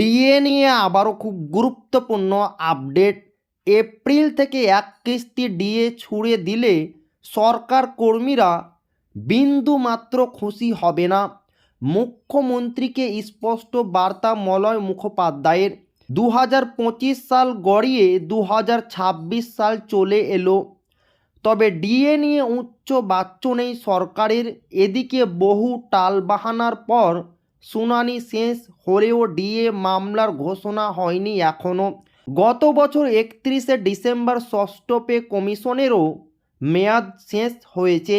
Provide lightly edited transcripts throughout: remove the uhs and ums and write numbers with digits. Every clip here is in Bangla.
ডিএ নিয়ে আবারও খুব গুরুত্বপূর্ণ আপডেট। এপ্রিল থেকে এক কিস্তি ডিএ ছুড়ে দিলে সরকার কর্মীরা বিন্দু মাত্র খুশি হবে না। মুখ্যমন্ত্রীকে স্পষ্ট বার্তা মলয় মুখোপাধ্যায়ের। 2025 সাল গড়িয়ে 2026 সাল চলে এলো, তবে ডিএ নিয়ে উচ্চ বাচ্চ নেই সরকারের। এদিকে বহু টালবাহানার পর শুনানি শেষ হলেও ডিএ মামলার ঘোষণা হয়নি এখনও। গত বছর 31শে ডিসেম্বর ষষ্ঠ পে কমিশনেরও মেয়াদ শেষ হয়েছে।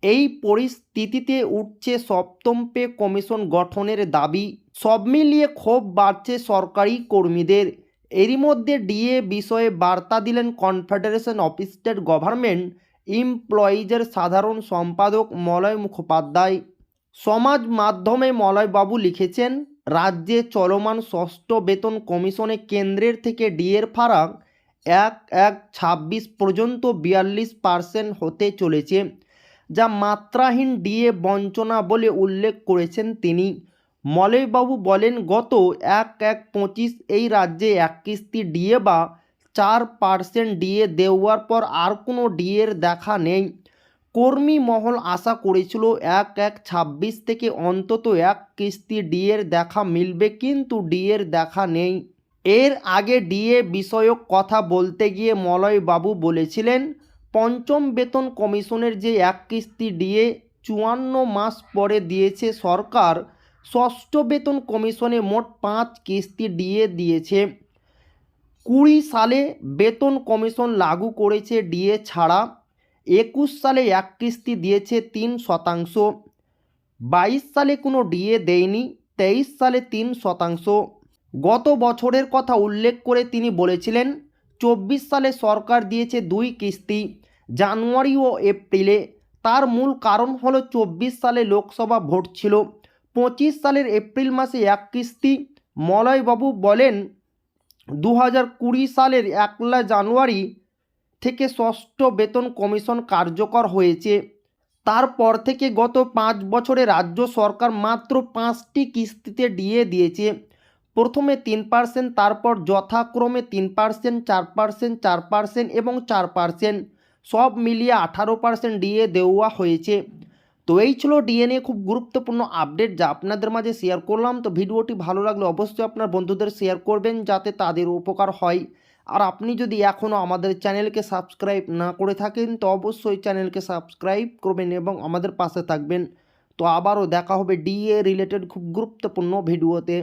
এই পরিস্থিতিতে উঠছে সপ্তম পে কমিশন গঠনের দাবি। সব মিলিয়ে ক্ষোভ বাড়ছে সরকারি কর্মীদের। এরই মধ্যে ডিএ বিষয়ে বার্তা দিলেন কনফেডারেশন অফ স্টেট গভর্নমেন্ট এমপ্লয়িজের সাধারণ সম্পাদক মলয় মুখোপাধ্যায়। সমাজ মাধ্যমে মলয়বাবু লিখেছেন, রাজ্যে চলমান ষষ্ঠ বেতন কমিশনে কেন্দ্রের থেকে ডিএর ফারাক 1/1/26 পর্যন্ত 42% হতে চলেছে, যা মাত্রাহীন ডিএ বঞ্চনা বলে উল্লেখ করেছেন তিনি। মলয়বাবু বলেন, গত 1/1/25 এই রাজ্যে এক কিস্তি ডিএ বা 4% ডিএ দেওয়ার পর আর কোনো ডিএর দেখা নেই। কর্মী মহল আশা করেছিল 1/1/26 থেকে অন্তত এক কিস্তি ডিএর দেখা মিলবে, কিন্তু ডিএর দেখা নেই। এর আগে ডিএ বিষয়ক কথা বলতে গিয়ে মলয়বাবু বলেছিলেন, পঞ্চম বেতন কমিশনের যে এক কিস্তি ডিএ 54 মাস পরে দিয়েছে সরকার, ষষ্ঠ বেতন কমিশনে মোট 5 কিস্তি ডিএ দিয়েছে। 20 সালে বেতন কমিশন লাগু করেছে ডিএ ছাড়া। 21 সালে এক কিস্তি দিয়েছে 3%। 22 সালে কোনো ডিএ দেয়নি। 23 সালে 3%। গত বছরের কথা উল্লেখ করে তিনি বলেছিলেন, 24 সালে সরকার দিয়েছে 2 কিস্তি, জানুয়ারি ও এপ্রিলে। তার মূল কারণ হলো 24 সালে লোকসভা ভোট ছিল। 25 সালের এপ্রিল মাসে এক কিস্তি। মলয়বাবু বলেন, 2020 সালের 1 জানুয়ারি থেকে ষষ্ঠ বেতন কমিশন কার্যকর হয়েছে। তারপর থেকে গত 5 বছরে রাজ্য সরকার মাত্র 5টি কিস্তিতে ডিএ দিয়েছে। প্রথমে 3%, তারপর যথাক্রমে 3%, 4%, 4% এবং 4%, সব মিলিয়ে 18% ডিএ দেওয়া হয়েছে। তো এই ছিল ডিএ নিয়ে খুব গুরুত্বপূর্ণ আপডেট, যা আপনাদের মাঝে শেয়ার করলাম। তো ভিডিওটি ভালো লাগলে অবশ্যই আপনার বন্ধুদের শেয়ার করবেন, যাতে তাদের উপকার হয়। আর আপনি যদি এখনও আমাদের চ্যানেলকে সাবস্ক্রাইব না করে থাকেন, তো অবশ্যই চ্যানেলকে সাবস্ক্রাইব করবেন এবং আমাদের পাশে থাকবেন। তো আবারও দেখা হবে ডিএ রিলেটেড খুব গুরুত্বপূর্ণ ভিডিওতে।